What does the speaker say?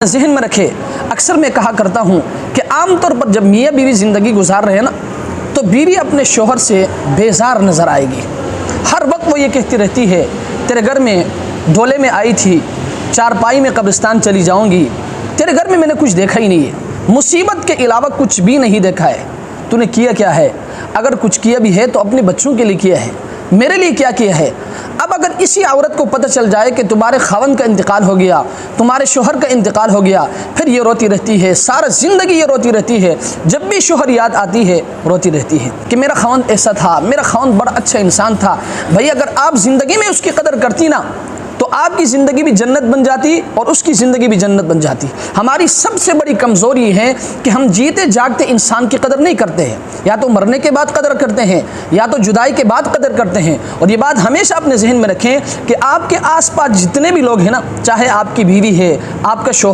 जहन में रखे, अक्सर मैं कहा करता हूँ कि आमतौर पर जब मियाँ बीवी ज़िंदगी गुजार रहे हैं ना, तो बीवी अपने शोहर से बेजार नज़र आएगी। हर वक्त वो ये कहती रहती है, तेरे घर में डोले में आई थी, चारपाई में कब्रिस्तान चली जाऊँगी, तेरे घर में मैंने कुछ देखा ही नहीं है, मुसीबत के अलावा कुछ भी नहीं देखा है, तूने किया क्या है? अगर कुछ किया भी है तो अपने बच्चों के लिए किया है, मेरे लिए क्या किया है? अब अगर इसी औरत को पता चल जाए कि तुम्हारे खावंद का इंतकाल हो गया, तुम्हारे शोहर का इंतकाल हो गया, फिर ये रोती रहती है, सारा ज़िंदगी ये रोती रहती है। जब भी शोहर याद आती है रोती रहती है कि मेरा खावंद ऐसा था, मेरा खावंद बड़ा अच्छा इंसान था। भाई अगर आप ज़िंदगी में उसकी कदर करती ना, तो आपकी ज़िंदगी भी जन्नत बन जाती और उसकी ज़िंदगी भी जन्नत बन जाती। हमारी सबसे बड़ी कमज़ोरी है कि हम जीते जागते इंसान की कदर नहीं करते हैं, या तो मरने के बाद कदर करते हैं या तो जुदाई के बाद कदर करते हैं। और ये बात हमेशा अपने जहन में रखें कि आपके आसपास जितने भी लोग हैं ना, चाहे आपकी बीवी है, आपका शौहर